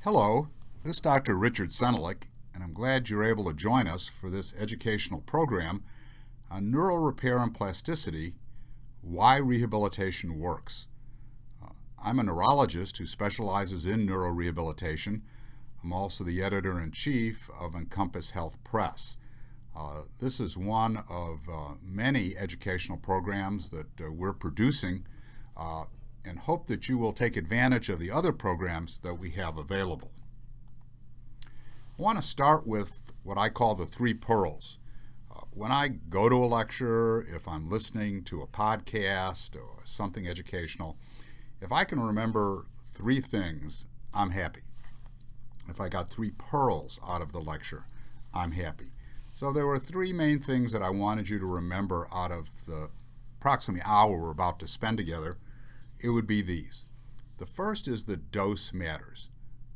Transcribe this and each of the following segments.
Hello, this is Dr. Richard Senelick, and I'm glad you're able to join us for this educational program on neural repair and plasticity, why rehabilitation works. I'm a neurologist who specializes in neurorehabilitation. I'm also the editor-in-chief of Encompass Health Press. This is one of many educational programs that we're producing and hope that you will take advantage of the other programs that we have available. I want to start with what I call the three pearls. When I go to a lecture, if I'm listening to a podcast or something educational, if I can remember three things, I'm happy. If I got three pearls out of the lecture, I'm happy. So there were three main things that I wanted you to remember out of the approximately hour we're about to spend together. It would be these. The first is the dose matters.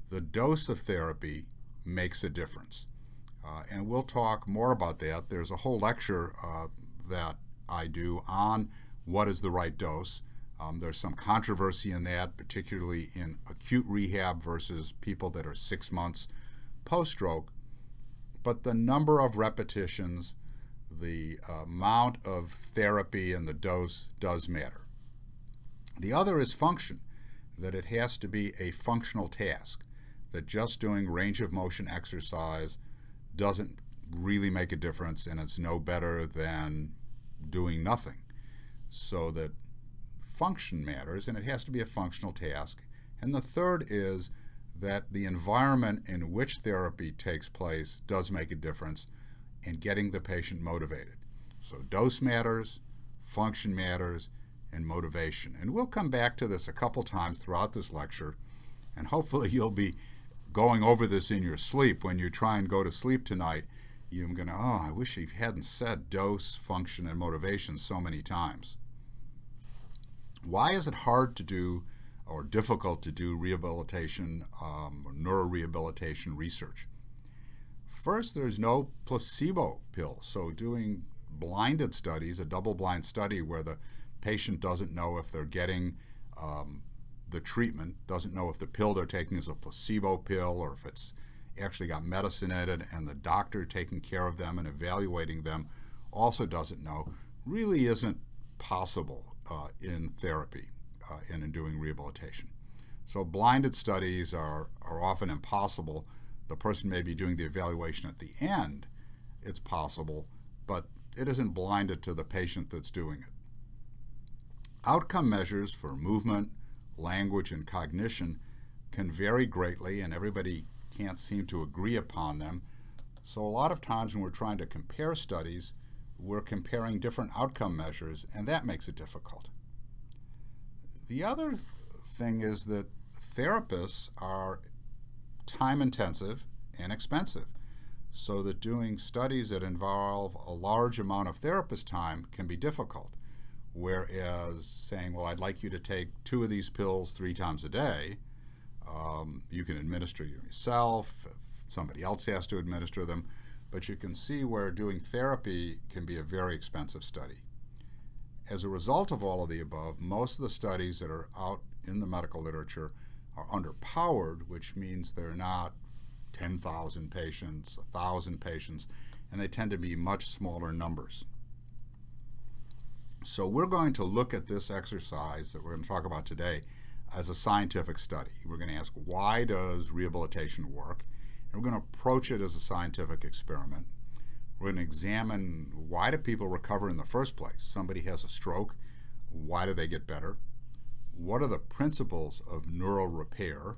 The dose of therapy makes a difference. And we'll talk more about that. There's a whole lecture that I do on what is the right dose. There's some controversy in that, particularly in acute rehab versus people that are 6 months post-stroke. But the number of repetitions, the amount of therapy, and the dose does matter. The other is function, that it has to be a functional task, that just doing range of motion exercise doesn't really make a difference, and it's no better than doing nothing. So that function matters, and it has to be a functional task. And the third is that the environment in which therapy takes place does make a difference in getting the patient motivated. So dose matters, function matters, and motivation. And we'll come back to this a couple times throughout this lecture, and hopefully you'll be going over this in your sleep. When you try and go to sleep tonight, you're going to, I wish he hadn't said dose, function, and motivation so many times. Why is it hard to do or difficult to do rehabilitation or neurorehabilitation research? First, there's no placebo pill. So doing blinded studies, a double-blind study where the patient doesn't know if they're getting the treatment, doesn't know if the pill they're taking is a placebo pill or if it's actually got medicine in it, and the doctor taking care of them and evaluating them also doesn't know, really isn't possible in therapy and in doing rehabilitation. So blinded studies are often impossible. The person may be doing the evaluation at the end. It's possible, but it isn't blinded to the patient that's doing it. Outcome measures for movement, language, and cognition can vary greatly, and everybody can't seem to agree upon them. So a lot of times when we're trying to compare studies, we're comparing different outcome measures, and that makes it difficult. The other thing is that therapists are time-intensive and expensive, so that doing studies that involve a large amount of therapist time can be difficult. Whereas saying, well, I'd like you to take 2 of these pills 3 times a day, you can administer yourself, if somebody else has to administer them, but you can see where doing therapy can be a very expensive study. As a result of all of the above, most of the studies that are out in the medical literature are underpowered, which means they're not 10,000 patients, 1,000 patients, and they tend to be much smaller numbers. So we're going to look at this exercise that we're going to talk about today as a scientific study. We're going to ask, why does rehabilitation work? And we're going to approach it as a scientific experiment. We're going to examine, why do people recover in the first place? Somebody has a stroke. Why do they get better? What are the principles of neural repair?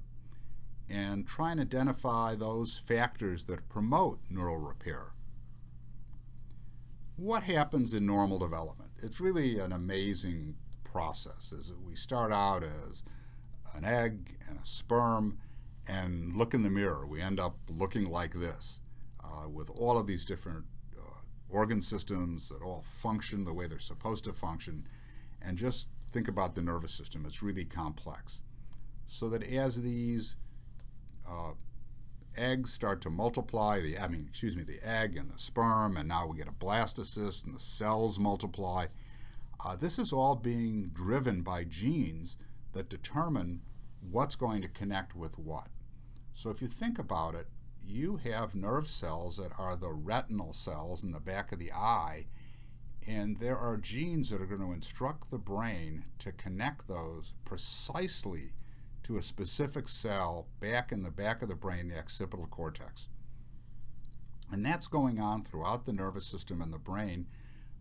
And try and identify those factors that promote neural repair. What happens in normal development? It's really an amazing process. We start out as an egg and a sperm, and look in the mirror. We end up looking like this, with all of these different organ systems that all function the way they're supposed to function. And just think about the nervous system. It's really complex. So that as these eggs start to multiply, the egg and the sperm, and now we get a blastocyst and the cells multiply. This is all being driven by genes that determine what's going to connect with what. So if you think about it, you have nerve cells that are the retinal cells in the back of the eye, and there are genes that are going to instruct the brain to connect those precisely to a specific cell back in the back of the brain, the occipital cortex. And that's going on throughout the nervous system and the brain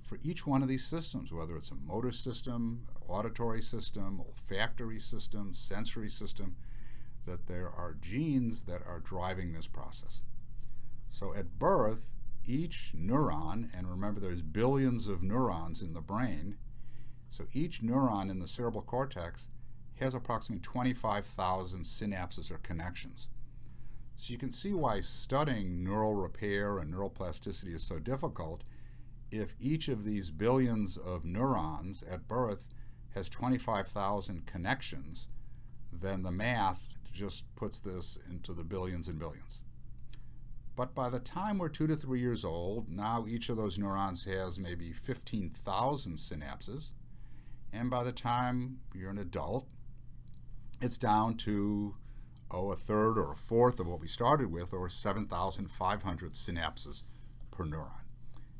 for each one of these systems, whether it's a motor system, auditory system, olfactory system, sensory system, that there are genes that are driving this process. So at birth, each neuron, and remember there's billions of neurons in the brain, so each neuron in the cerebral cortex has approximately 25,000 synapses or connections. So you can see why studying neural repair and neuroplasticity is so difficult. If each of these billions of neurons at birth has 25,000 connections, then the math just puts this into the billions and billions. But by the time we're 2 to 3 years old, now each of those neurons has maybe 15,000 synapses, and by the time you're an adult, it's down to a third or a fourth of what we started with, or 7,500 synapses per neuron.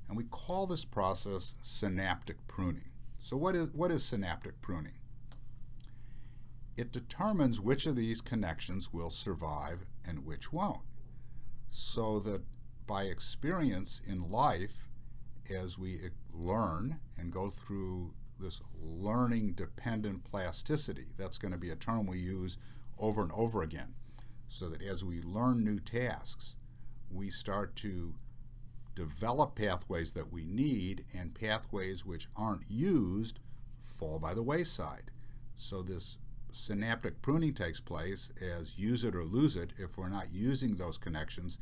And we call this process synaptic pruning. So what is synaptic pruning? It determines which of these connections will survive and which won't. So that by experience in life, as we learn and go through this learning-dependent plasticity, that's going to be a term we use over and over again, so that as we learn new tasks, we start to develop pathways that we need, and pathways which aren't used fall by the wayside. So this synaptic pruning takes place as use it or lose it. If we're not using those connections,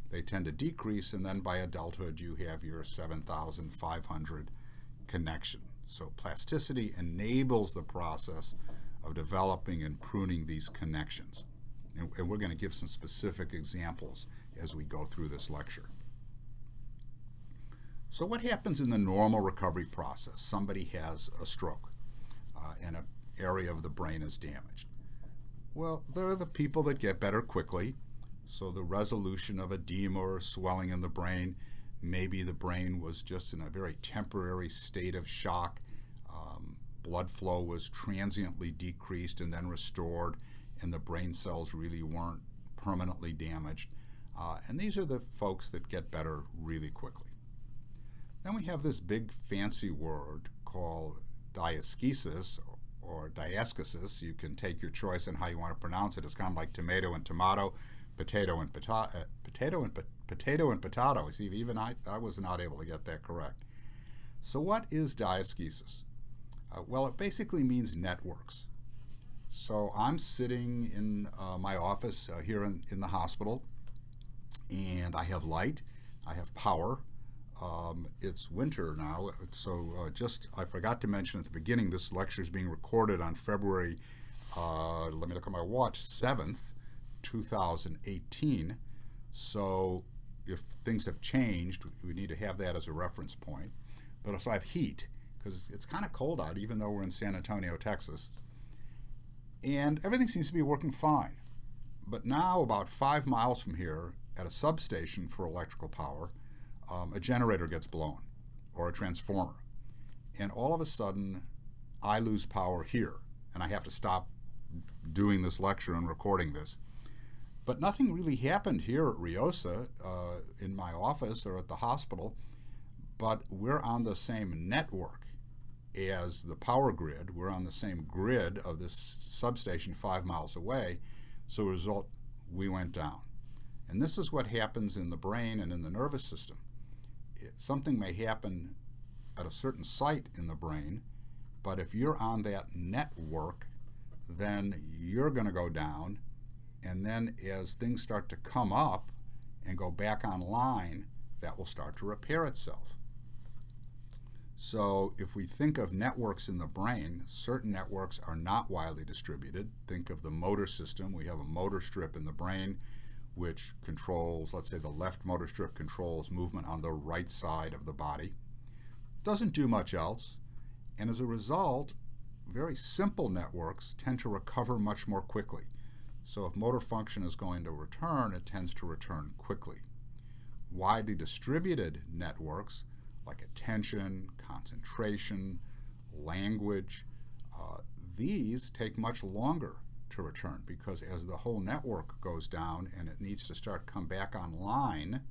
they tend to decrease, and then by adulthood you have your 7,500 connection. So plasticity enables the process of developing and pruning these connections. And we're going to give some specific examples as we go through this lecture. So what happens in the normal recovery process? Somebody has a stroke and an area of the brain is damaged. Well, there are the people that get better quickly. So the resolution of edema or swelling in the brain, maybe the brain was just in a very temporary state of shock. Blood flow was transiently decreased and then restored, and the brain cells really weren't permanently damaged. And these are the folks that get better really quickly. Then we have this big fancy word called diasthesis or diasthesis. You can take your choice on how you want to pronounce it. It's kind of like tomato and tomato, potato and potato and potato. See, even I was not able to get that correct. So what is diasthesis? Well, it basically means networks. So I'm sitting in my office here in the hospital, and I have light, I have power. It's winter now, so I forgot to mention at the beginning, this lecture is being recorded on February, let me look at my watch, 7th, 2018. So if things have changed, we need to have that as a reference point. But also I have heat, because it's kind of cold out, even though we're in San Antonio, Texas. And everything seems to be working fine. But now, about 5 miles from here, at a substation for electrical power, a generator gets blown, or a transformer. And all of a sudden, I lose power here, and I have to stop doing this lecture and recording this. But nothing really happened here at Riosa, in my office or at the hospital, but we're on the same network as the power grid. We're on the same grid of this substation 5 miles away, so as a result, we went down. And this is what happens in the brain and in the nervous system. Something may happen at a certain site in the brain, but if you're on that network, then you're going to go down, and then as things start to come up and go back online, that will start to repair itself. So if we think of networks in the brain, certain networks are not widely distributed. Think of the motor system. We have a motor strip in the brain which controls, let's say the left motor strip controls movement on the right side of the body. Doesn't do much else, and as a result, very simple networks tend to recover much more quickly. So if motor function is going to return, it tends to return quickly. Widely distributed networks like attention, concentration, language, these take much longer to return because as the whole network goes down and it needs to come back online,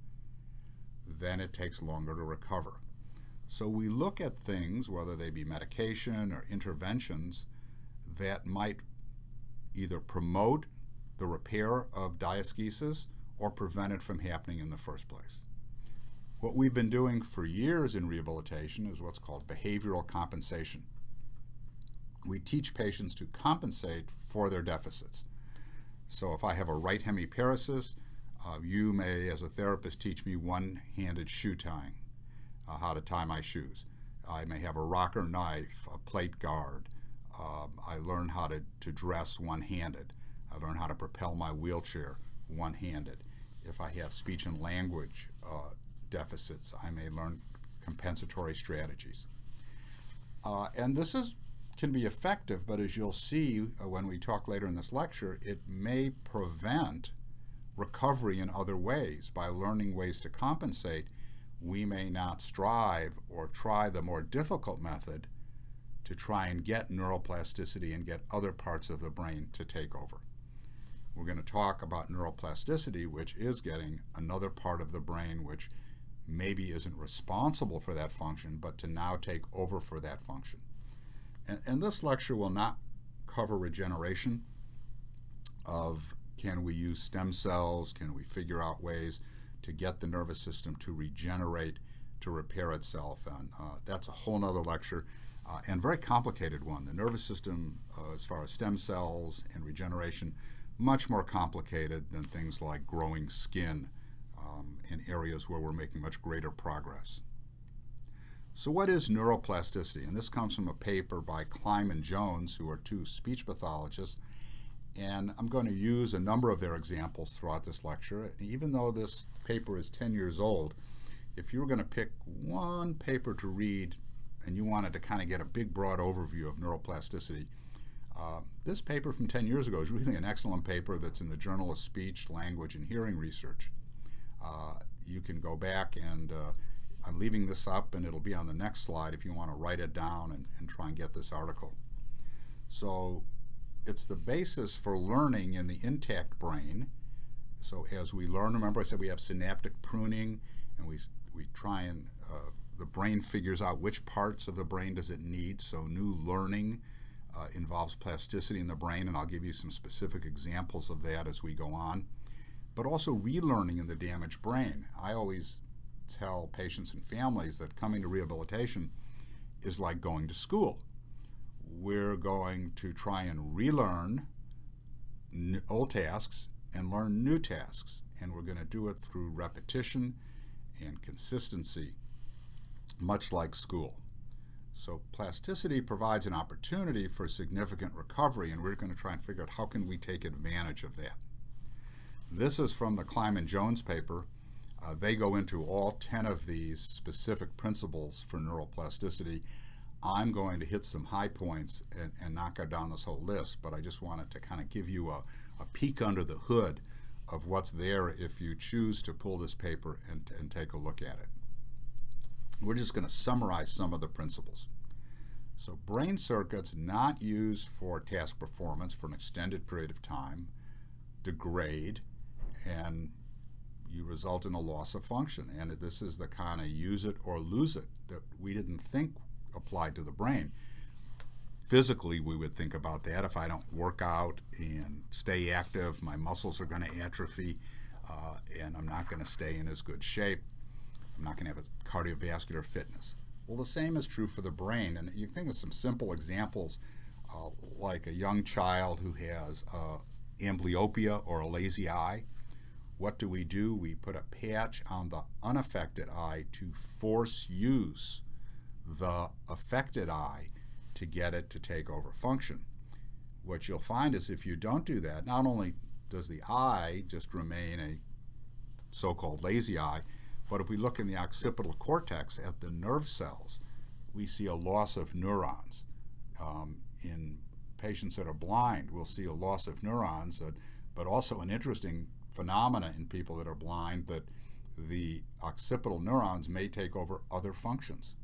then it takes longer to recover. So we look at things, whether they be medication or interventions, that might either promote the repair of diasthesis or prevent it from happening in the first place. What we've been doing for years in rehabilitation is what's called behavioral compensation. We teach patients to compensate for their deficits. So if I have a right hemiparesis, you may, as a therapist, teach me one-handed shoe tying, how to tie my shoes. I may have a rocker knife, a plate guard. I learn how to dress one-handed. I learn how to propel my wheelchair one-handed. If I have speech and language deficits, I may learn compensatory strategies. And this can be effective, but as you'll see when we talk later in this lecture, it may prevent recovery in other ways. By learning ways to compensate, we may not strive or try the more difficult method to try and get neuroplasticity and get other parts of the brain to take over. We're going to talk about neuroplasticity, which is getting another part of the brain which maybe isn't responsible for that function, but to now take over for that function. And this lecture will not cover regeneration of can we use stem cells, can we figure out ways to get the nervous system to regenerate, to repair itself, and that's a whole nother lecture and very complicated one. The nervous system, as far as stem cells and regeneration, much more complicated than things like growing skin in areas where we're making much greater progress. So what is neuroplasticity? And this comes from a paper by Klein and Jones, who are two speech pathologists. And I'm going to use a number of their examples throughout this lecture. And even though this paper is 10 years old, if you were going to pick one paper to read and you wanted to kind of get a big, broad overview of neuroplasticity, this paper from 10 years ago is really an excellent paper that's in the Journal of Speech, Language, and Hearing Research. You can go back and I'm leaving this up and it'll be on the next slide if you want to write it down and try and get this article. So it's the basis for learning in the intact brain. So as we learn, remember I said we have synaptic pruning, and we try and the brain figures out which parts of the brain does it need. So new learning involves plasticity in the brain, and I'll give you some specific examples of that as we go on. But also relearning in the damaged brain. I always tell patients and families that coming to rehabilitation is like going to school. We're going to try and relearn old tasks and learn new tasks, and we're going to do it through repetition and consistency, much like school. So plasticity provides an opportunity for significant recovery, and we're going to try and figure out how can we take advantage of that. This is from the Klein and Jones paper. They go into all 10 of these specific principles for neuroplasticity. I'm going to hit some high points and not go down this whole list, but I just wanted to kind of give you a peek under the hood of what's there if you choose to pull this paper and take a look at it. We're just going to summarize some of the principles. So brain circuits not used for task performance for an extended period of time degrade, and you result in a loss of function. And this is the kind of use it or lose it that we didn't think applied to the brain. Physically, we would think about that. If I don't work out and stay active, my muscles are going to atrophy, and I'm not going to stay in as good shape. I'm not going to have a cardiovascular fitness. Well, the same is true for the brain. And you think of some simple examples, like a young child who has amblyopia or a lazy eye. What do? We put a patch on the unaffected eye to force use the affected eye to get it to take over function. What you'll find is if you don't do that, not only does the eye just remain a so-called lazy eye, but if we look in the occipital cortex at the nerve cells, we see a loss of neurons. In patients that are blind, we'll see a loss of neurons that but also an interesting phenomena in people that are blind, that the occipital neurons may take over other functions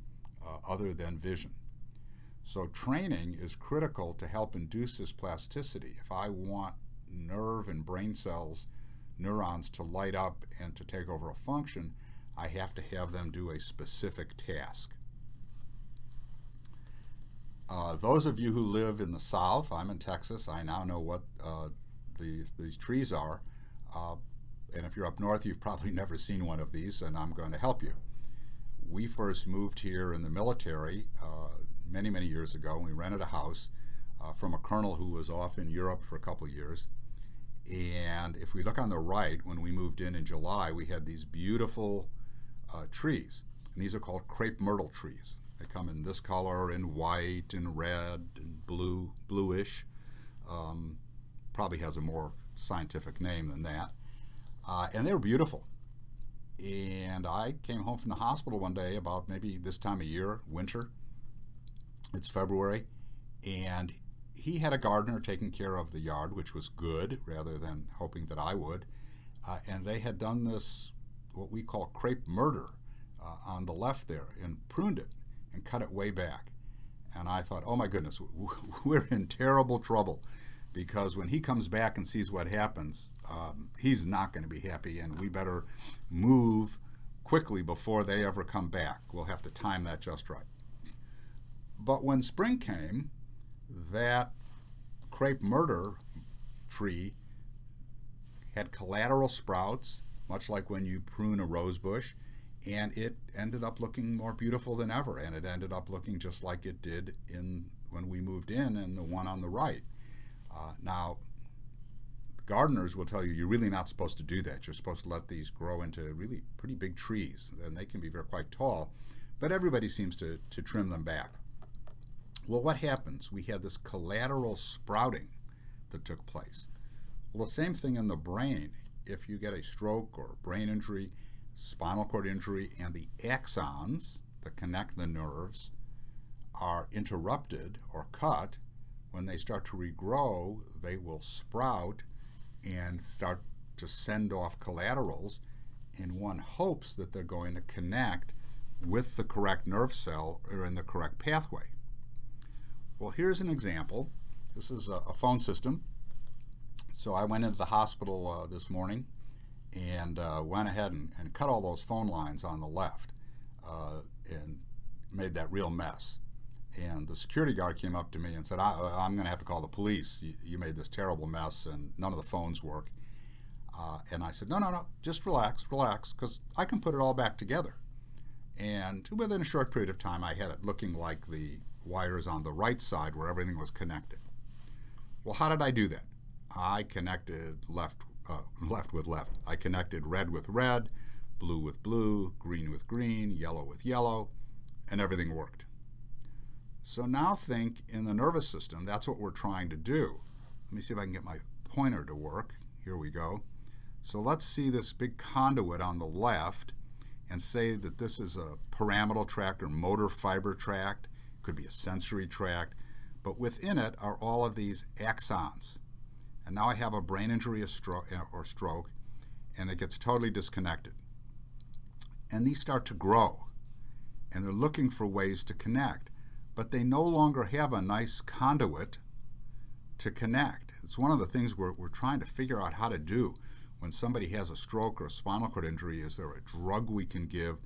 other than vision. So training is critical to help induce this plasticity. If I want nerve and brain cells, neurons to light up and to take over a function, I have to have them do a specific task. Those of you who live in the South, I'm in Texas, I now know what these trees are. And if you're up north, you've probably never seen one of these, and I'm going to help you. We first moved here in the military many, many years ago, and we rented a house from a colonel who was off in Europe for a couple of years. And if we look on the right, when we moved in July, we had these beautiful trees. And these are called Crepe Myrtle trees. They come in this color, in white, and red, and blue, bluish. Probably has a more scientific name than that. And they were beautiful. And I came home from the hospital one day about maybe this time of year, winter. It's February. And he had a gardener taking care of the yard, which was good, rather than hoping that I would. And they had done this, what we call crepe murder, on the left there, and pruned it and cut it way back. And I thought, oh my goodness, we're in terrible trouble, because when he comes back and sees what happens, he's not going to be happy, and we better move quickly before they ever come back. We'll have to time that just right. But when spring came, that crepe myrtle tree had collateral sprouts, much like when you prune a rose bush, and it ended up looking more beautiful than ever, and it ended up looking just like it did when we moved in, and the one on the right. Now, gardeners will tell you you're really not supposed to do that. You're supposed to let these grow into really pretty big trees, and they can be quite tall, but everybody seems to trim them back. Well, what happens? We had this collateral sprouting that took place. Well, the same thing in the brain. If you get a stroke or brain injury, spinal cord injury, and the axons that connect the nerves are interrupted or cut, when they start to regrow, they will sprout and start to send off collaterals, and one hopes that they're going to connect with the correct nerve cell or in the correct pathway. Well, here's an example. This is a phone system. So I went into the hospital this morning and went ahead and cut all those phone lines on the left and made that real mess. And the security guard came up to me and said, I'm going to have to call the police. You made this terrible mess, and none of the phones work. And I said, no, just relax, because I can put it all back together. And within a short period of time, I had it looking like the wires on the right side where everything was connected. Well, how did I do that? I connected left with left. I connected red with red, blue with blue, green with green, yellow with yellow, and everything worked. So now think in the nervous system, that's what we're trying to do. Let me see if I can get my pointer to work. Here we go. So let's see this big conduit on the left and say that this is a pyramidal tract or motor fiber tract. It could be a sensory tract. But within it are all of these axons. And now I have a brain injury or stroke, and it gets totally disconnected. And these start to grow, and they're looking for ways to connect. But they no longer have a nice conduit to connect. It's one of the things we're trying to figure out how to do when somebody has a stroke or a spinal cord injury. Is there a drug we can give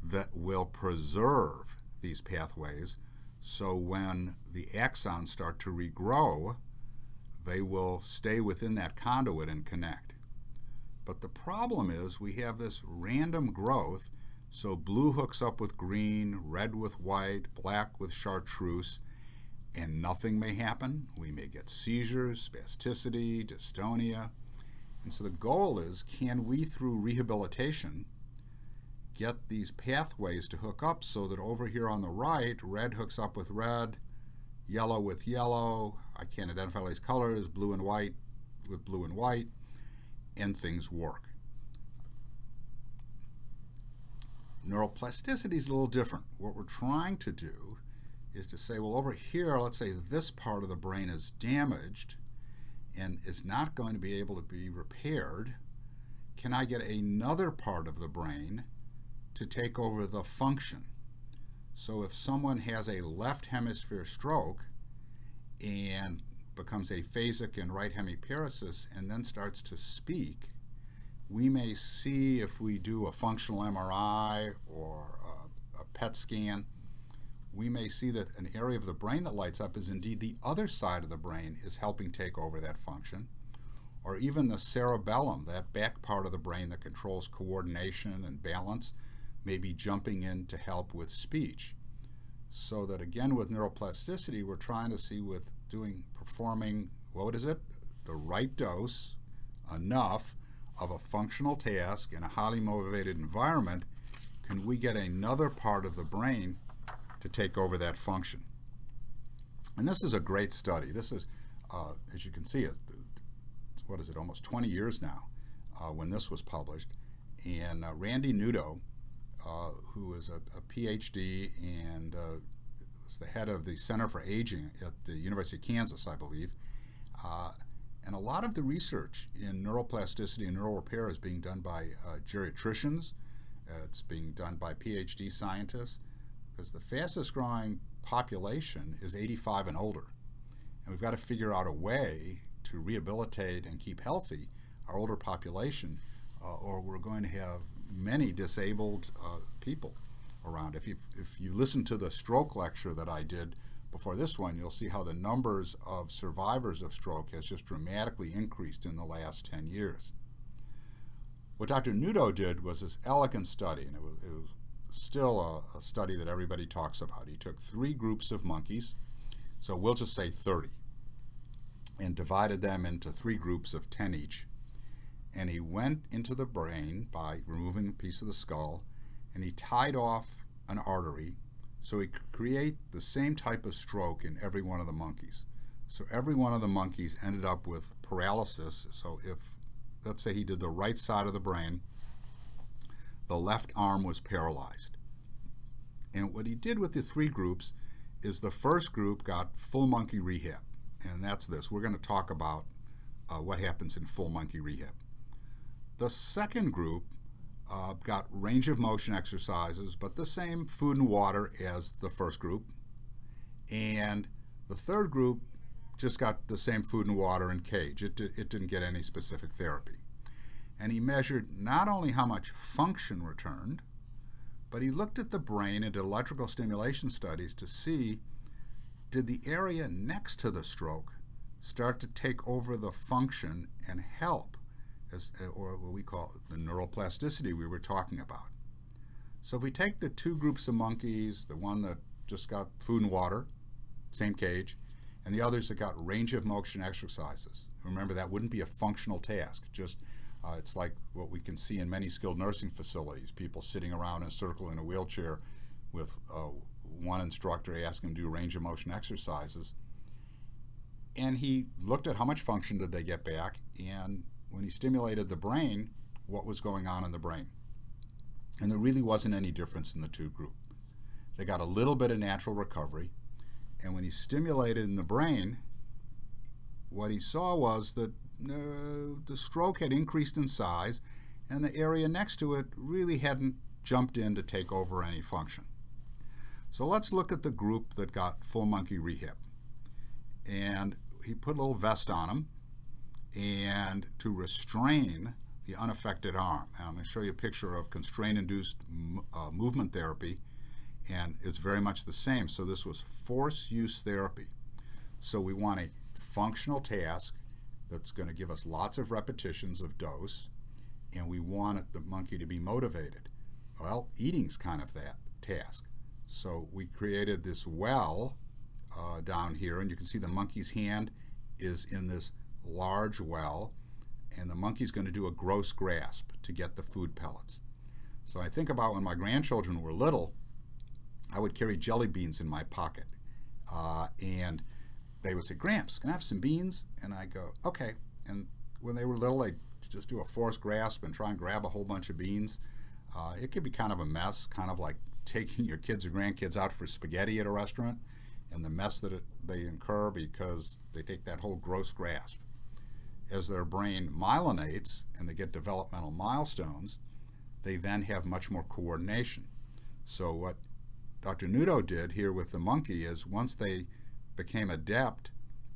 that will preserve these pathways so when the axons start to regrow, they will stay within that conduit and connect? But the problem is we have this random growth. So blue hooks up with green, red with white, black with chartreuse, and nothing may happen. We may get seizures, spasticity, dystonia. And so the goal is, can we, through rehabilitation, get these pathways to hook up so that over here on the right, red hooks up with red, yellow with yellow, I can't identify all these colors, blue and white with blue and white, and things work. Neuroplasticity is a little different. What we're trying to do is to say, well, over here, let's say this part of the brain is damaged, and is not going to be able to be repaired, can I get another part of the brain to take over the function? So if someone has a left hemisphere stroke and becomes aphasic in right hemiparesis and then starts to speak, we may see, if we do a functional MRI or a PET scan, we may see that an area of the brain that lights up is indeed the other side of the brain is helping take over that function. Or even the cerebellum, that back part of the brain that controls coordination and balance, may be jumping in to help with speech. So that again, with neuroplasticity, we're trying to see with performing, what is it? The right dose, enough of a functional task in a highly motivated environment, can we get another part of the brain to take over that function? And this is a great study. This is, as you can see, what is it, almost 20 years now when this was published. And Randy Nudo, who is a PhD and was the head of the Center for Aging at the University of Kansas, I believe. And a lot of the research in neuroplasticity and neural repair is being done by geriatricians. It's being done by PhD scientists, because the fastest growing population is 85 and older. And we've got to figure out a way to rehabilitate and keep healthy our older population, or we're going to have many disabled people around. If you listen to the stroke lecture that I did before this one, you'll see how the numbers of survivors of stroke has just dramatically increased in the last 10 years. What Dr. Nudo did was this elegant study, and it was still a study that everybody talks about. He took 3 groups of monkeys, so we'll just say 30, and divided them into 3 groups of 10 each. And he went into the brain by removing a piece of the skull, and he tied off an artery so he could create the same type of stroke in every one of the monkeys. So every one of the monkeys ended up with paralysis. So if, let's say he did the right side of the brain, the left arm was paralyzed. And what he did with the 3 groups is the first group got full monkey rehab. And that's this. We're going to talk about what happens in full monkey rehab. The second group got range of motion exercises, but the same food and water as the first group. And the third group just got the same food and water and cage. It didn't get any specific therapy. And he measured not only how much function returned, but he looked at the brain and did electrical stimulation studies to see, did the area next to the stroke start to take over the function and help, or what we call the neuroplasticity we were talking about. So if we take the 2 groups of monkeys, the one that just got food and water, same cage, and the others that got range of motion exercises. Remember, that wouldn't be a functional task. Just it's like what we can see in many skilled nursing facilities, people sitting around in a circle in a wheelchair with one instructor asking them to do range of motion exercises. And he looked at how much function did they get back, and when he stimulated the brain, what was going on in the brain. And there really wasn't any difference in the 2 groups. They got a little bit of natural recovery, and when he stimulated in the brain, what he saw was that the stroke had increased in size, and the area next to it really hadn't jumped in to take over any function. So let's look at the group that got full monkey rehab. And he put a little vest on him and to restrain the unaffected arm. And I'm going to show you a picture of constraint-induced movement therapy, and it's very much the same. So this was force use therapy. So we want a functional task that's going to give us lots of repetitions of dose, and we want the monkey to be motivated. Well, eating's kind of that task. So we created this well down here, and you can see the monkey's hand is in this large well, and the monkey's going to do a gross grasp to get the food pellets. So I think about when my grandchildren were little, I would carry jelly beans in my pocket, and they would say, "Gramps, can I have some beans?" And I go, "Okay." And when they were little, they'd just do a forced grasp and try and grab a whole bunch of beans. It could be kind of a mess, kind of like taking your kids or grandkids out for spaghetti at a restaurant, and the mess that they incur because they take that whole gross grasp. as their brain myelinates and they get developmental milestones, they then have much more coordination. So what Dr. Nudo did here with the monkey is once they became adept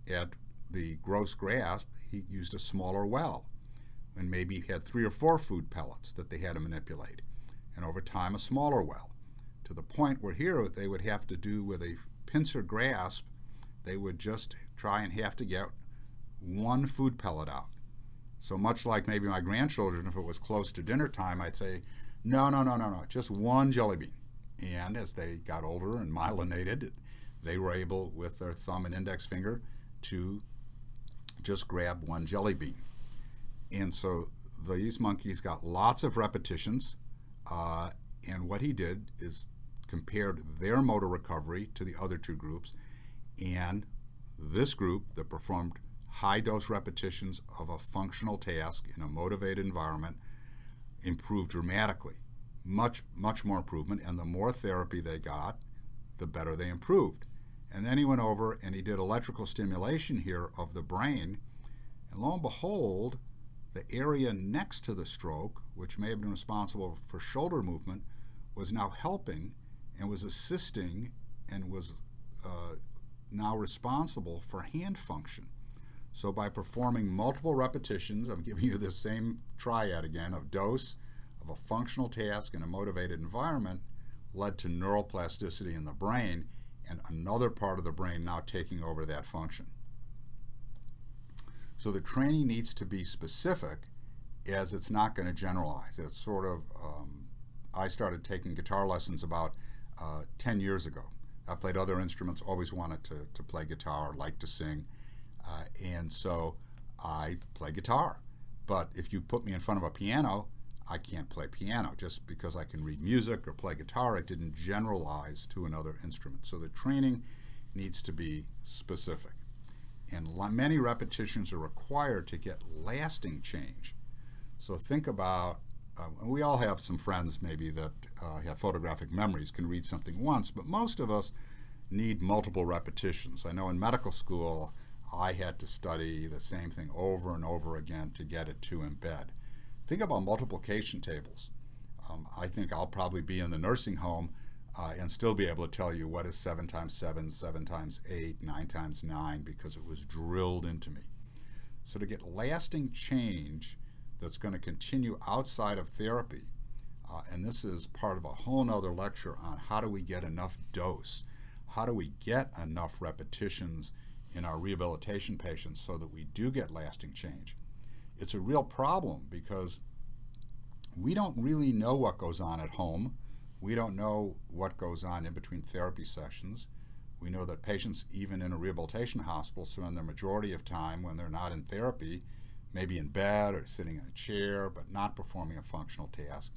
at the gross grasp, he used a smaller well, and maybe he had 3 or 4 food pellets that they had to manipulate, and over time a smaller well, to the point where here they would have to do with a pincer grasp, they would just try and have to get 1 food pellet out. So much like maybe my grandchildren, if it was close to dinner time, I'd say, no, just 1 jelly bean. And as they got older and myelinated, they were able, with their thumb and index finger, to just grab 1 jelly bean. And so these monkeys got lots of repetitions, and what he did is compared their motor recovery to the other 2 groups, and this group that performed high-dose repetitions of a functional task in a motivated environment improved dramatically, much more improvement, and the more therapy they got, the better they improved. And then he went over and he did electrical stimulation here of the brain, and lo and behold, the area next to the stroke, which may have been responsible for shoulder movement, was now helping and was assisting and was now responsible for hand function. So by performing multiple repetitions, I'm giving you the same triad again of dose, of a functional task in a motivated environment, led to neuroplasticity in the brain, and another part of the brain now taking over that function. So the training needs to be specific, as it's not going to generalize. It's sort of, I started taking guitar lessons about 10 years ago. I played other instruments, always wanted to play guitar, liked to sing, and so I play guitar. But if you put me in front of a piano, I can't play piano. Just because I can read music or play guitar, it didn't generalize to another instrument. So the training needs to be specific. And many repetitions are required to get lasting change. So think about, we all have some friends maybe that have photographic memories, can read something once, but most of us need multiple repetitions. I know in medical school, I had to study the same thing over and over again to get it to embed. Think about multiplication tables. I think I'll probably be in the nursing home and still be able to tell you what is 7 times 7, 7 times 8, 9 times 9, because it was drilled into me. So to get lasting change that's going to continue outside of therapy, and this is part of a whole nother lecture on how do we get enough dose, how do we get enough repetitions in our rehabilitation patients so that we do get lasting change. It's a real problem because we don't really know what goes on at home. We don't know what goes on in between therapy sessions. We know that patients, even in a rehabilitation hospital, spend the majority of time when they're not in therapy, maybe in bed or sitting in a chair, but not performing a functional task.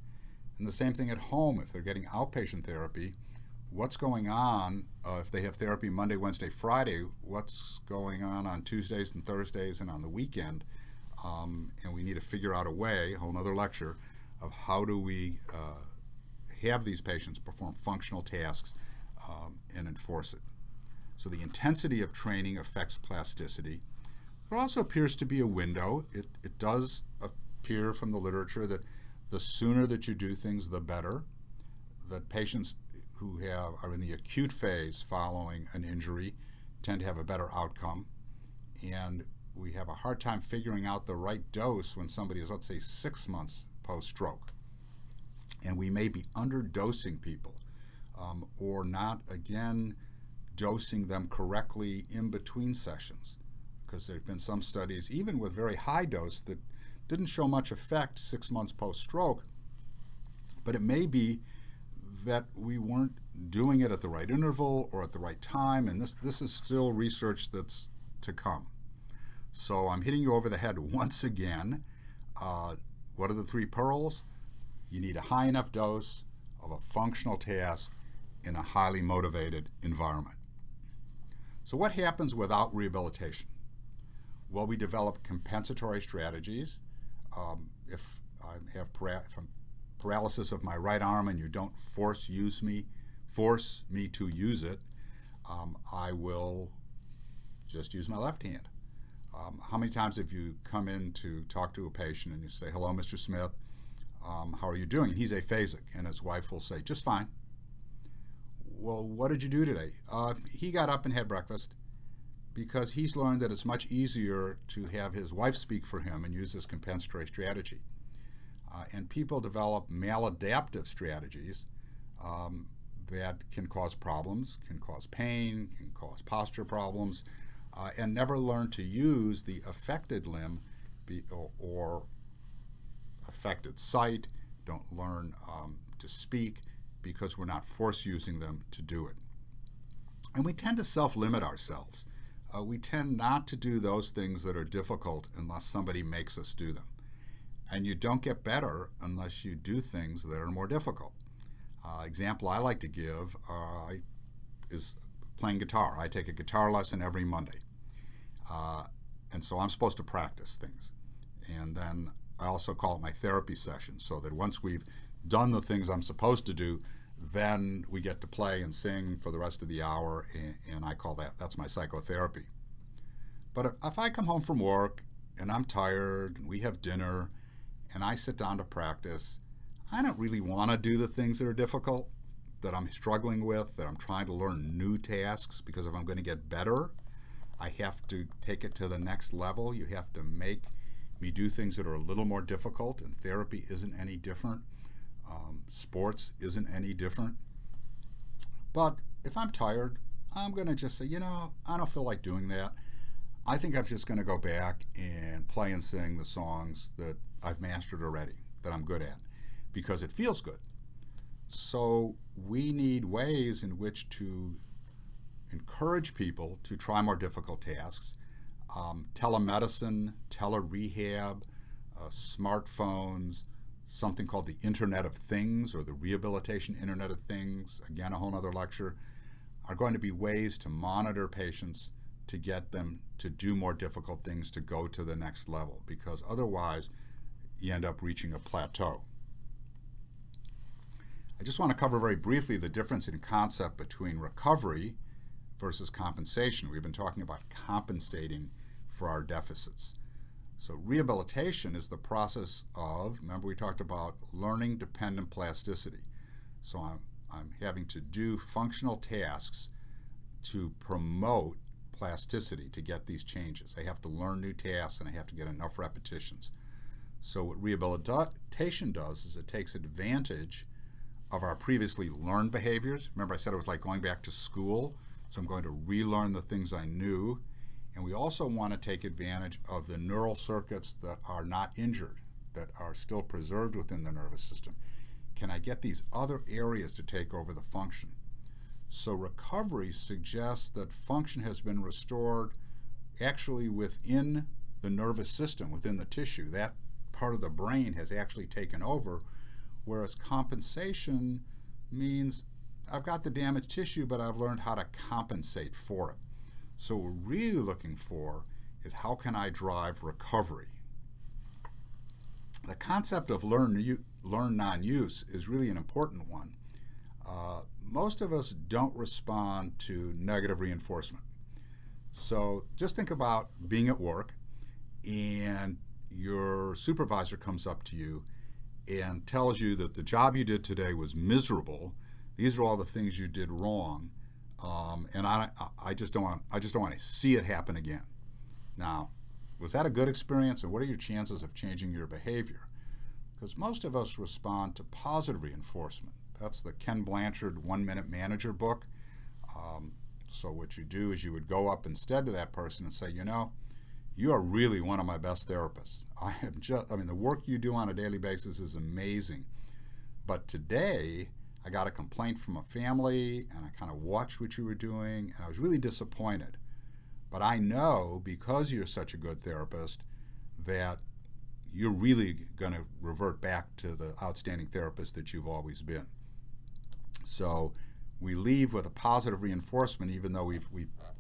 And the same thing at home, if they're getting outpatient therapy, what's going on if they have therapy Monday, Wednesday, Friday, what's going on Tuesdays and Thursdays and on the weekend? And we need to figure out a way, a whole other lecture, of how do we have these patients perform functional tasks and enforce it. So the intensity of training affects plasticity. There also appears to be a window. It does appear from the literature that the sooner that you do things, the better. That patients who are in the acute phase following an injury tend to have a better outcome. And we have a hard time figuring out the right dose when somebody is, let's say, 6 months post-stroke. And we may be underdosing people or not, again, dosing them correctly in between sessions. Because there have been some studies, even with very high dose, that didn't show much effect 6 months post-stroke. But it may be that we weren't doing it at the right interval or at the right time, and this is still research that's to come. So I'm hitting you over the head once again. What are the 3 pearls? You need a high enough dose of a functional task in a highly motivated environment. So what happens without rehabilitation? Well, we develop compensatory strategies. If I have paralysis of my right arm and you don't force me to use it, I will just use my left hand. How many times have you come in to talk to a patient and you say, "Hello, Mr. Smith, how are you doing?" And he's aphasic, and his wife will say, "Just fine." Well, what did you do today? He got up and had breakfast, because he's learned that it's much easier to have his wife speak for him and use this compensatory strategy. And people develop maladaptive strategies that can cause problems, can cause pain, can cause posture problems, and never learn to use the affected limb or affected sight, don't learn to speak because we're not force using them to do it. And we tend to self-limit ourselves. We tend not to do those things that are difficult unless somebody makes us do them. And you don't get better unless you do things that are more difficult. Example I like to give is playing guitar. I take a guitar lesson every Monday. And so I'm supposed to practice things. And then I also call it my therapy session, so that once we've done the things I'm supposed to do, then we get to play and sing for the rest of the hour, and I call that's my psychotherapy. But if I come home from work and I'm tired and we have dinner and I sit down to practice, I don't really want to do the things that are difficult, that I'm struggling with, that I'm trying to learn new tasks, because if I'm going to get better, I have to take it to the next level. You have to make me do things that are a little more difficult, and therapy isn't any different. Sports isn't any different. But if I'm tired, I'm going to just say, I don't feel like doing that. I think I'm just going to go back and play and sing the songs that I've mastered already, that I'm good at, because it feels good. So we need ways in which to encourage people to try more difficult tasks. Telemedicine, telerehab, smartphones, something called the Internet of Things, or the Rehabilitation Internet of Things, again, a whole other lecture, are going to be ways to monitor patients to get them to do more difficult things, to go to the next level, because otherwise you end up reaching a plateau. I just want to cover very briefly the difference in concept between recovery versus compensation. We've been talking about compensating for our deficits. So rehabilitation is the process of, remember we talked about learning dependent plasticity. So I'm having to do functional tasks to promote plasticity, to get these changes. I have to learn new tasks and I have to get enough repetitions. So what rehabilitation does is it takes advantage of our previously learned behaviors. Remember I said it was like going back to school, so I'm going to relearn the things I knew. And we also want to take advantage of the neural circuits that are not injured, that are still preserved within the nervous system. Can I get these other areas to take over the function? So recovery suggests that function has been restored actually within the nervous system, within the tissue. That part of the brain has actually taken over, whereas compensation means I've got the damaged tissue, but I've learned how to compensate for it. So what we're really looking for is, how can I drive recovery? The concept of learn non-use is really an important one. Most of us don't respond to negative reinforcement. So just think about being at work and your supervisor comes up to you and tells you that the job you did today was miserable. These are all the things you did wrong. And I just don't want to see it happen again. Now, was that a good experience, and what are your chances of changing your behavior? Because most of us respond to positive reinforcement. That's the Ken Blanchard 1 Minute Manager book. So what you do is you would go up instead to that person and say, you are really one of my best therapists. The work you do on a daily basis is amazing. But today, I got a complaint from a family, and I kind of watched what you were doing, and I was really disappointed. But I know, because you're such a good therapist, that you're really going to revert back to the outstanding therapist that you've always been. So we leave with a positive reinforcement, even though we've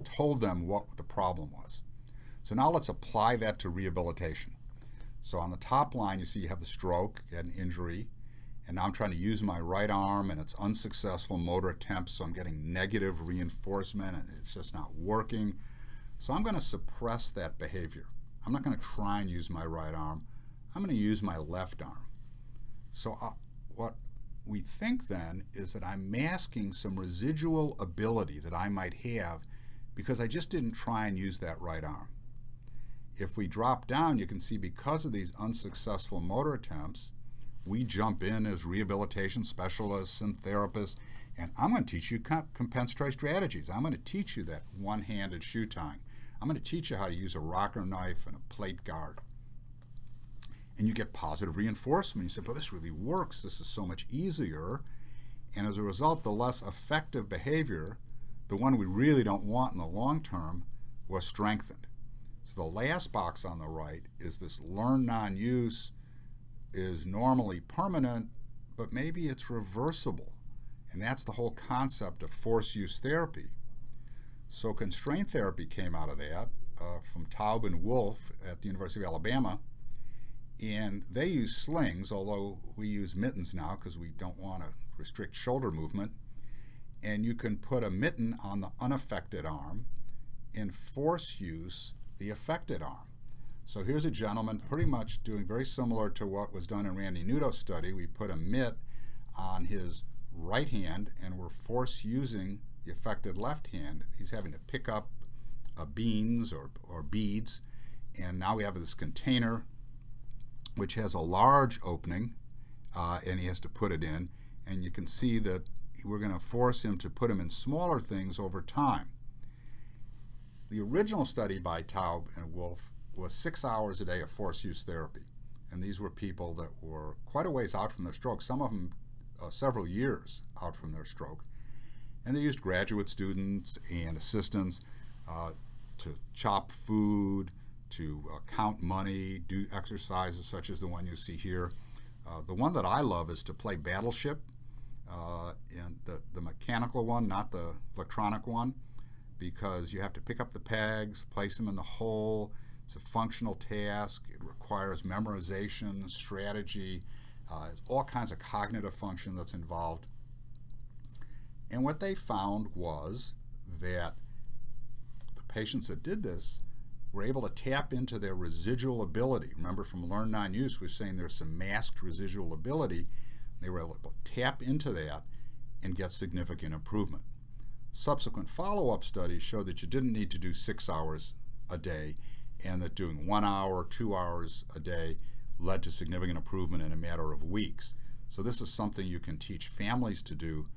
told them what the problem was. So now let's apply that to rehabilitation. So on the top line, you see you have the stroke, you had an injury, and now I'm trying to use my right arm, and it's unsuccessful motor attempts, so I'm getting negative reinforcement, and it's just not working. So I'm going to suppress that behavior. I'm not going to try and use my right arm. I'm going to use my left arm. So what we think then is that I'm masking some residual ability that I might have because I just didn't try and use that right arm. If we drop down, you can see because of these unsuccessful motor attempts, we jump in as rehabilitation specialists and therapists, and I'm going to teach you compensatory strategies. I'm going to teach you that one-handed shoe tying. I'm going to teach you how to use a rocker knife and a plate guard. And you get positive reinforcement. You say, well, this really works. This is so much easier. And as a result, the less effective behavior, the one we really don't want in the long term, was strengthened. So the last box on the right is this learned non-use is normally permanent, but maybe it's reversible. And that's the whole concept of force use therapy. So constraint therapy came out of that from Taub and Wolf at the University of Alabama. And they use slings, although we use mittens now because we don't want to restrict shoulder movement. And you can put a mitten on the unaffected arm and force use the affected arm. So here's a gentleman pretty much doing very similar to what was done in Randy Nudo's study. We put a mitt on his right hand and we're force using the affected left hand. He's having to pick up beans or beads, and now we have this container which has a large opening, and he has to put it in, and you can see that we're going to force him to put him in smaller things over time. The original study by Taub and Wolf was 6 hours a day of force use therapy, and these were people that were quite a ways out from their stroke, some of them several years out from their stroke. And they used graduate students and assistants to chop food, to count money, do exercises such as the one you see here. The one that I love is to play Battleship, and the mechanical one, not the electronic one, because you have to pick up the pegs, place them in the hole. It's a functional task. It requires memorization, strategy, all kinds of cognitive function that's involved. And what they found was that the patients that did this were able to tap into their residual ability. Remember, from learned non-use, we're saying there's some masked residual ability. They were able to tap into that and get significant improvement. Subsequent follow-up studies showed that you didn't need to do 6 hours a day, and that doing 1 hour, 2 hours a day led to significant improvement in a matter of weeks. So this is something you can teach families to do.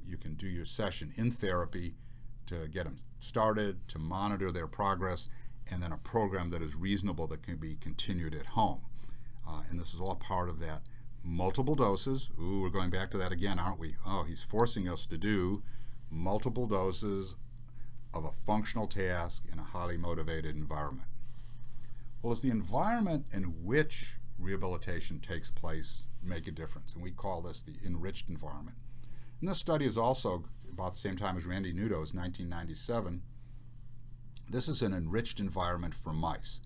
You can do your session in therapy to get them started, to monitor their progress, and then a program that is reasonable that can be continued at home. And this is all part of that. Multiple doses. Ooh, we're going back to that again, aren't we? Oh, he's forcing us to do multiple doses of a functional task in a highly motivated environment. Well, does the environment in which rehabilitation takes place make a difference? And we call this the enriched environment. And this study is also about the same time as Randy Nudo's, 1997. This is an enriched environment for mice.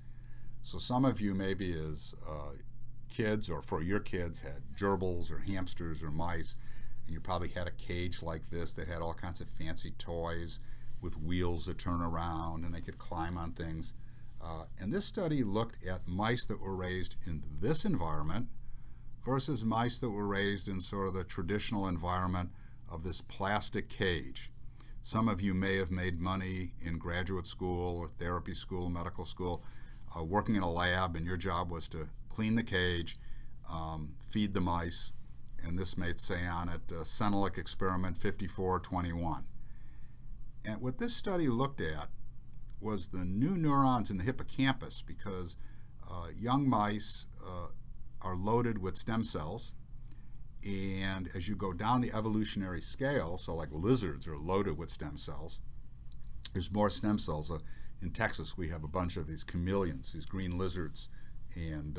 So some of you maybe as kids, or for your kids, had gerbils or hamsters or mice, and you probably had a cage like this that had all kinds of fancy toys with wheels that turn around and they could climb on things. And this study looked at mice that were raised in this environment versus mice that were raised in sort of the traditional environment of this plastic cage. Some of you may have made money in graduate school or therapy school, medical school, working in a lab, and your job was to clean the cage, feed the mice, and this may say on it Senelick experiment 5421. And what this study looked at was the new neurons in the hippocampus, because young mice are loaded with stem cells, and as you go down the evolutionary scale, so like lizards are loaded with stem cells, there's more stem cells. In Texas, we have a bunch of these chameleons, these green lizards, and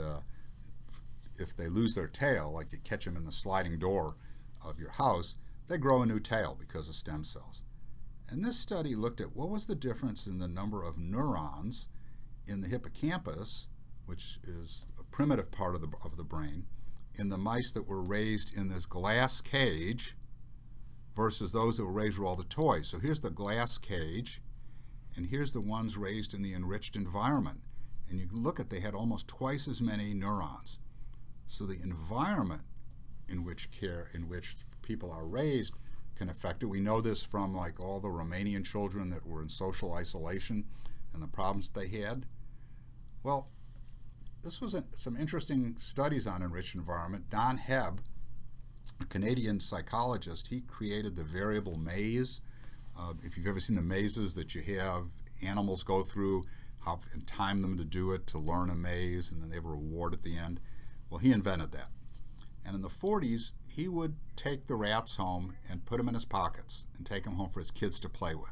if they lose their tail, like you catch them in the sliding door of your house, they grow a new tail because of stem cells. And this study looked at what was the difference in the number of neurons in the hippocampus, which is a primitive part of the brain, in the mice that were raised in this glass cage versus those that were raised with all the toys. So here's the glass cage, And here's the ones raised in the enriched environment. And you can look at, they had almost twice as many neurons. So the environment in which people are raised can affect it. We know this from like all the Romanian children that were in social isolation and the problems they had. Well, this was some interesting studies on enriched environment. Don Hebb, a Canadian psychologist, he created the variable maze. If you've ever seen the mazes that you have animals go through and time them to do it, to learn a maze, and then they have a reward at the end. Well, he invented that. And in the 40s, he would take the rats home and put them in his pockets and take them home for his kids to play with.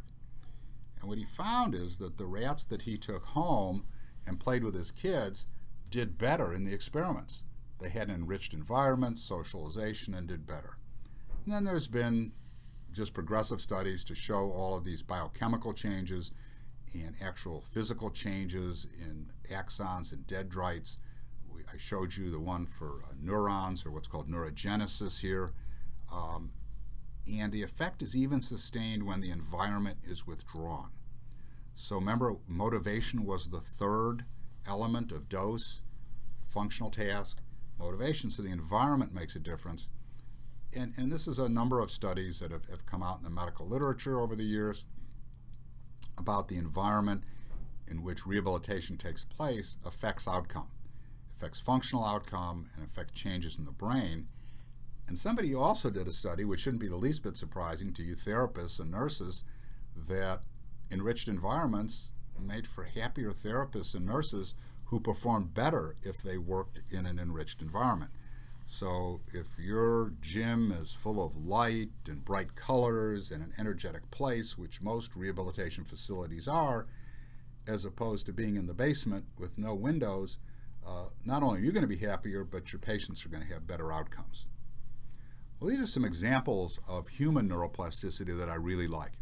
And what he found is that the rats that he took home and played with his kids did better in the experiments. They had an enriched environment, socialization, and did better. And then there's been just progressive studies to show all of these biochemical changes and actual physical changes in axons and dendrites. I showed you the one for neurons, or what's called neurogenesis here. And the effect is even sustained when the environment is withdrawn. So remember, motivation was the third element of dose, functional task, motivation. So the environment makes a difference. And this is a number of studies that have come out in the medical literature over the years about the environment in which rehabilitation takes place affects outcome, affects functional outcome, and affects changes in the brain. And somebody also did a study, which shouldn't be the least bit surprising to you therapists and nurses, that enriched environments made for happier therapists and nurses who performed better if they worked in an enriched environment. So if your gym is full of light and bright colors and an energetic place, which most rehabilitation facilities are, as opposed to being in the basement with no windows, not only are you going to be happier, but your patients are going to have better outcomes. Well, these are some examples of human neuroplasticity that I really like.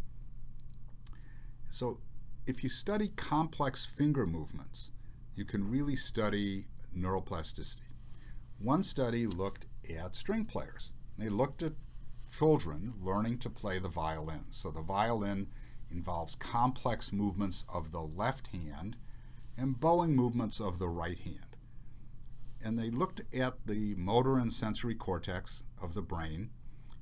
So if you study complex finger movements, you can really study neuroplasticity. One study looked at string players. They looked at children learning to play the violin. So the violin involves complex movements of the left hand and bowing movements of the right hand. And they looked at the motor and sensory cortex of the brain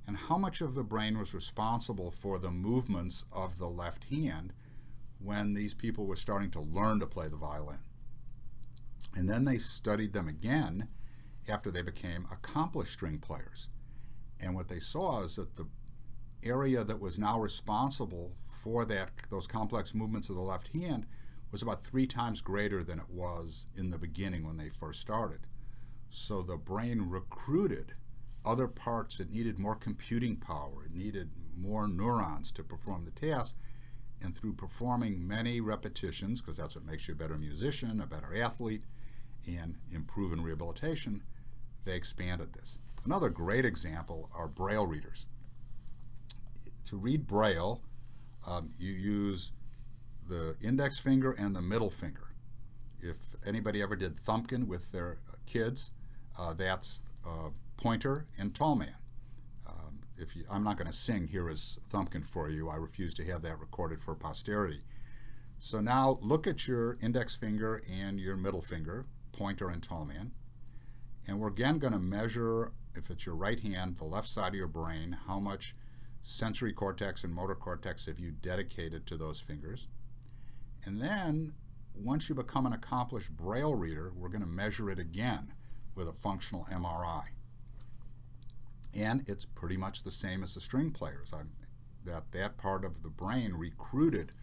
and how much of the brain was responsible for the movements of the left hand when these people were starting to learn to play the violin. And then they studied them again after they became accomplished string players. And what they saw is that the area that was now responsible for those complex movements of the left hand was about 3 times greater than it was in the beginning when they first started. So the brain recruited other parts. It needed more computing power. It needed more neurons to perform the task. And through performing many repetitions, because that's what makes you a better musician, a better athlete, and improve in rehabilitation, they expanded this. Another great example are Braille readers. To read Braille, you use the index finger and the middle finger. If anybody ever did Thumbkin with their kids, that's pointer and tall man. I'm not going to sing Here Is Thumbkin for you. I refuse to have that recorded for posterity. So now look at your index finger and your middle finger, pointer and tall man. And we're again going to measure, if it's your right hand, the left side of your brain, how much sensory cortex and motor cortex have you dedicated to those fingers. And then, once you become an accomplished Braille reader, we're going to measure it again with a functional MRI. And it's pretty much the same as the string players. That part of the brain recruited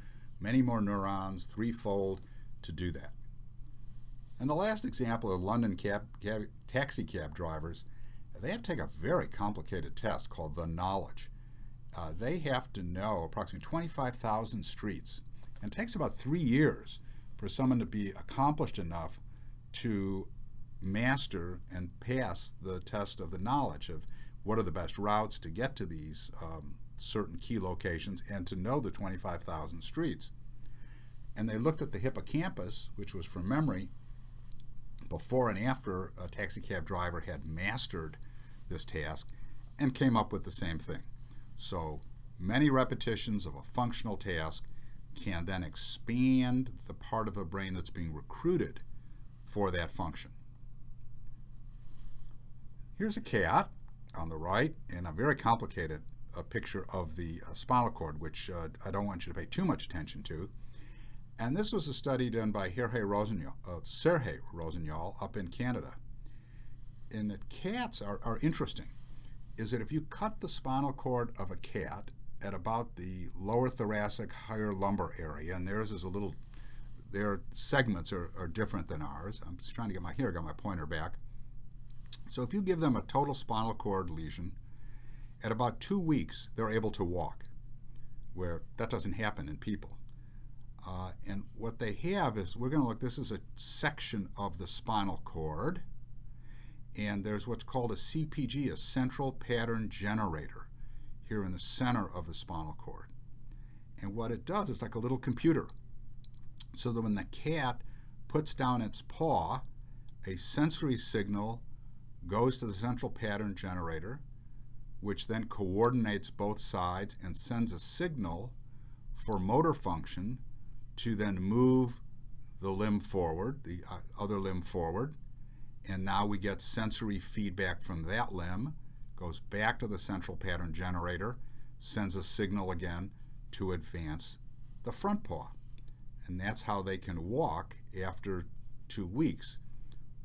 many more neurons, threefold, to do that. And the last example of London taxi cab drivers, they have to take a very complicated test called the knowledge. They have to know approximately 25,000 streets. And it takes about 3 years for someone to be accomplished enough to master and pass the test of the knowledge of what are the best routes to get to these certain key locations and to know the 25,000 streets. And they looked at the hippocampus, which was from memory, before and after a taxi cab driver had mastered this task, and came up with the same thing. So many repetitions of a functional task can then expand the part of the brain that's being recruited for that function. Here's a cat on the right, and a very complicated picture of the spinal cord, which I don't want you to pay too much attention to. And this was a study done by Sergei Rossignol up in Canada. And the cats are interesting, is that if you cut the spinal cord of a cat at about the lower thoracic, higher lumbar area, and theirs is a little, their segments are different than ours. I'm just trying to get my, here I got my pointer back. So if you give them a total spinal cord lesion, at about 2 weeks, they're able to walk, where that doesn't happen in people. And what they have is, we're going to look, this is a section of the spinal cord, and there's what's called a CPG, a central pattern generator, here in the center of the spinal cord. And what it does is like a little computer, so that when the cat puts down its paw, a sensory signal goes to the central pattern generator, which then coordinates both sides and sends a signal for motor function to then move the limb forward, the other limb forward, and now we get sensory feedback from that limb, goes back to the central pattern generator, sends a signal again to advance the front paw. And that's how they can walk after 2 weeks.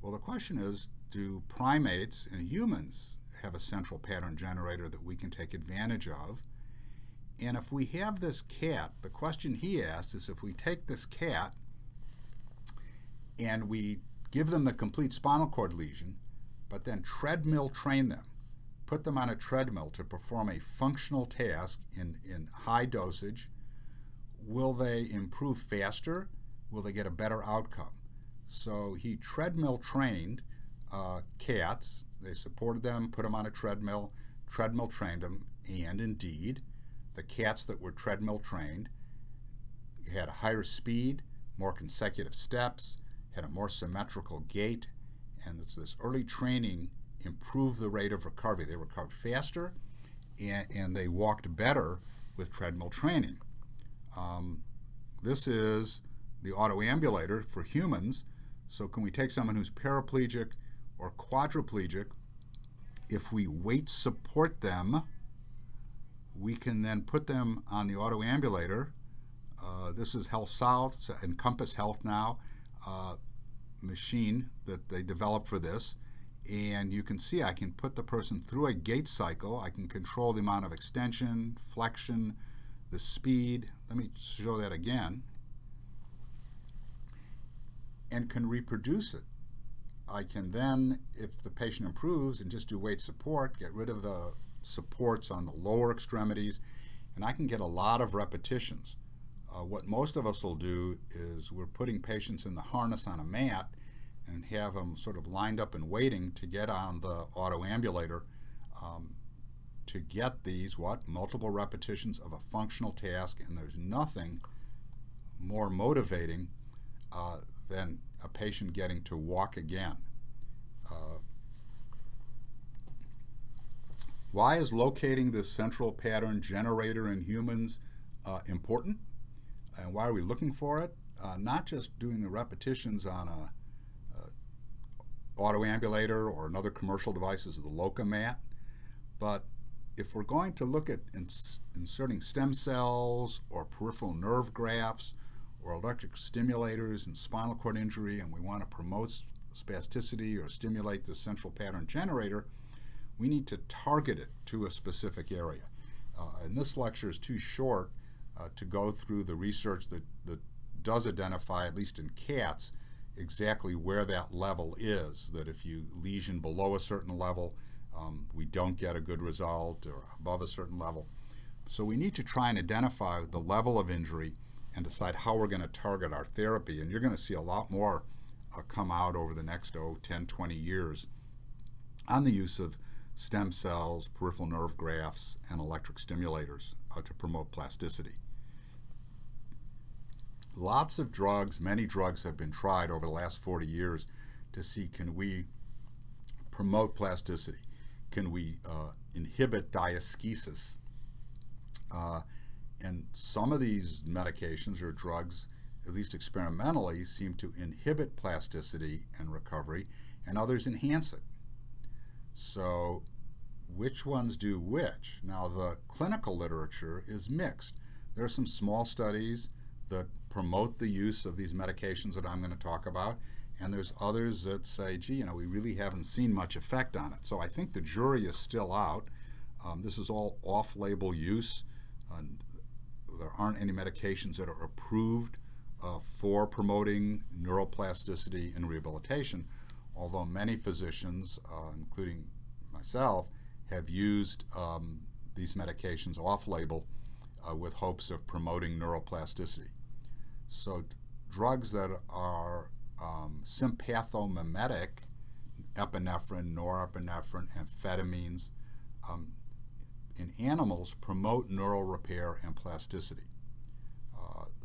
Well, the question is, do primates and humans have a central pattern generator that we can take advantage of? And if we have this cat, the question he asked is, if we take this cat and we give them the complete spinal cord lesion, but then treadmill train them, put them on a treadmill to perform a functional task in high dosage, will they improve faster? Will they get a better outcome? So he treadmill trained cats. They supported them, put them on a treadmill trained them, and indeed, the cats that were treadmill trained had a higher speed, more consecutive steps, had a more symmetrical gait, and this early training improved the rate of recovery. They recovered faster, and they walked better with treadmill training. This is the autoambulator for humans. So can we take someone who's paraplegic or quadriplegic? If we weight support them, we can then put them on the autoambulator. This is Health South, Encompass Health now, machine that they developed for this. And you can see I can put the person through a gait cycle. I can control the amount of extension, flexion, the speed. Let me show that again. And can reproduce it. I can then, if the patient improves, and just do weight support, get rid of the supports on the lower extremities, and I can get a lot of repetitions. What most of us will do is we're putting patients in the harness on a mat and have them sort of lined up and waiting to get on the autoambulator to get these, multiple repetitions of a functional task, and there's nothing more motivating than a patient getting to walk again. Why is locating this central pattern generator in humans important? And why are we looking for it? Not just doing the repetitions on a autoambulator or another commercial devices, the Locamat, but if we're going to look at inserting stem cells or peripheral nerve grafts or electric stimulators in spinal cord injury, and we want to promote spasticity or stimulate the central pattern generator, we need to target it to a specific area. And this lecture is too short to go through the research that does identify, at least in cats, exactly where that level is, that if you lesion below a certain level, we don't get a good result, or above a certain level. So we need to try and identify the level of injury and decide how we're going to target our therapy. And you're going to see a lot more come out over the next 10, 20 years on the use of stem cells, peripheral nerve grafts, and electric stimulators to promote plasticity. Lots of drugs, many drugs have been tried over the last 40 years to see, can we promote plasticity? Can we inhibit diasthesis? And some of these medications or drugs, at least experimentally, seem to inhibit plasticity and recovery, and others enhance it. So which ones do which? Now, the clinical literature is mixed. There are some small studies that promote the use of these medications that I'm going to talk about, and there's others that say, gee, we really haven't seen much effect on it. So I think the jury is still out. This is all off-label use. There aren't any medications that are approved for promoting neuroplasticity and rehabilitation, although many physicians, including myself, have used these medications off-label with hopes of promoting neuroplasticity. So drugs that are sympathomimetic, epinephrine, norepinephrine, amphetamines, in animals promote neural repair and plasticity.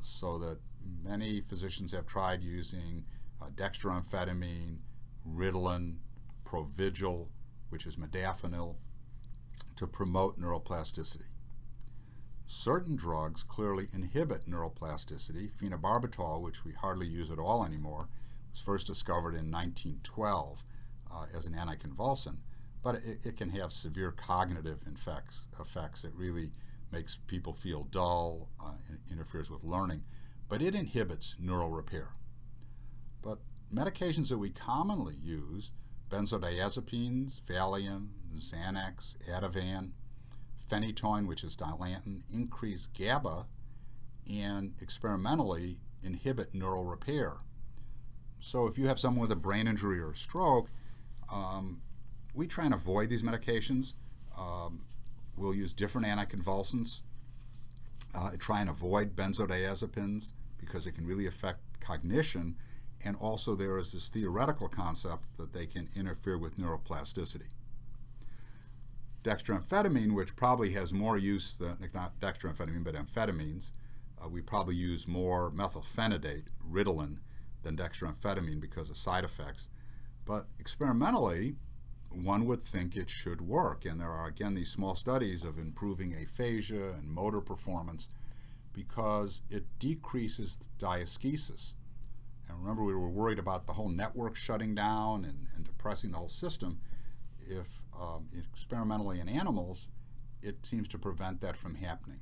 So that many physicians have tried using dextroamphetamine, Ritalin, Provigil, which is modafinil, to promote neuroplasticity. Certain drugs clearly inhibit neuroplasticity. Phenobarbital, which we hardly use at all anymore, was first discovered in 1912 as an anticonvulsant, but it can have severe cognitive effects. It really makes people feel dull, interferes with learning, but it inhibits neural repair. But medications that we commonly use, benzodiazepines, Valium, Xanax, Ativan, phenytoin, which is Dilantin, increase GABA and experimentally inhibit neural repair. So if you have someone with a brain injury or a stroke, we try and avoid these medications. We'll use different anticonvulsants, try and avoid benzodiazepines because it can really affect cognition, and also there is this theoretical concept that they can interfere with neuroplasticity. Dextroamphetamine, which probably has more use than, not dextroamphetamine, but amphetamines, we probably use more methylphenidate, Ritalin, than dextroamphetamine because of side effects. But experimentally, one would think it should work, and there are again these small studies of improving aphasia and motor performance because it decreases diasthesis. And remember, we were worried about the whole network shutting down and depressing the whole system. If experimentally in animals, it seems to prevent that from happening.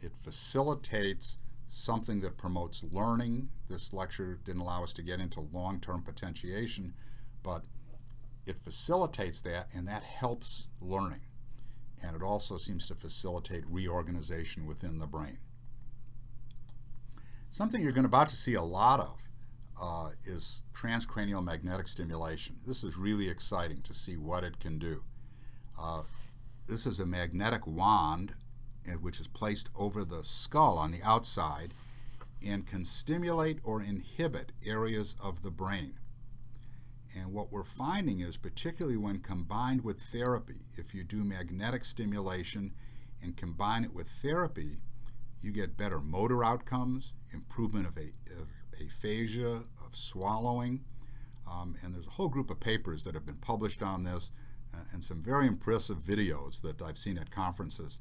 It facilitates something that promotes learning. This lecture didn't allow us to get into long-term potentiation, but it facilitates that, and that helps learning. And it also seems to facilitate reorganization within the brain. Something you're about to see a lot of is transcranial magnetic stimulation. This is really exciting to see what it can do. This is a magnetic wand which is placed over the skull on the outside and can stimulate or inhibit areas of the brain. And what we're finding is, particularly when combined with therapy, if you do magnetic stimulation and combine it with therapy, you get better motor outcomes, improvement of aphasia, of swallowing, and there's a whole group of papers that have been published on this and some very impressive videos that I've seen at conferences.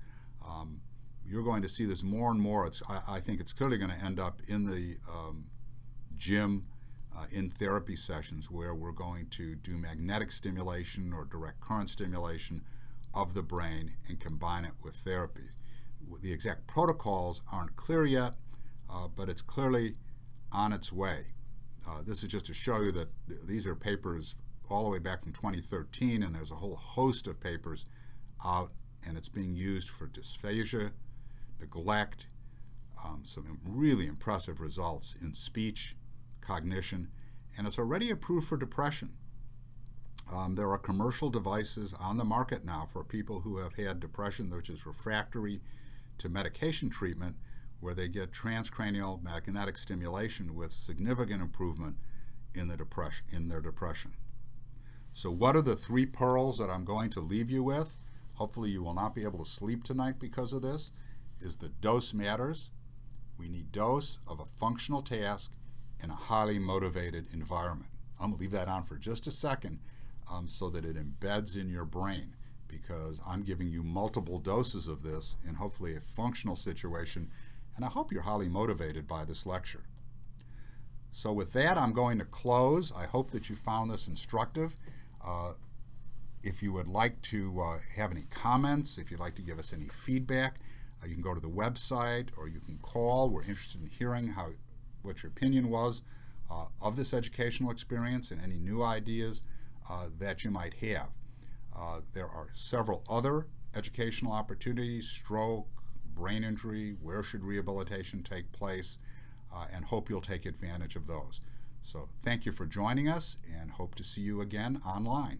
You're going to see this more and more. I think it's clearly going to end up in the gym in therapy sessions where we're going to do magnetic stimulation or direct current stimulation of the brain and combine it with therapy. The exact protocols aren't clear yet, but it's clearly on its way. This is just to show you that these are papers all the way back from 2013, and there's a whole host of papers out, and it's being used for dysphagia, neglect, some really impressive results in speech, cognition, and it's already approved for depression. There are commercial devices on the market now for people who have had depression, which is refractory to medication treatment, where they get transcranial magnetic stimulation with significant improvement in their depression. So what are the three pearls that I'm going to leave you with? Hopefully you will not be able to sleep tonight because of this, is that dose matters. We need dose of a functional task in a highly motivated environment. I'm going to leave that on for just a second so that it embeds in your brain, because I'm giving you multiple doses of this in hopefully a functional situation, and I hope you're highly motivated by this lecture. So with that, I'm going to close. I hope that you found this instructive. If you would like to have any comments, if you'd like to give us any feedback, you can go to the website or you can call. We're interested in hearing what your opinion was of this educational experience and any new ideas that you might have. There are several other educational opportunities: stroke, brain injury, where should rehabilitation take place, and hope you'll take advantage of those. So thank you for joining us, and hope to see you again online.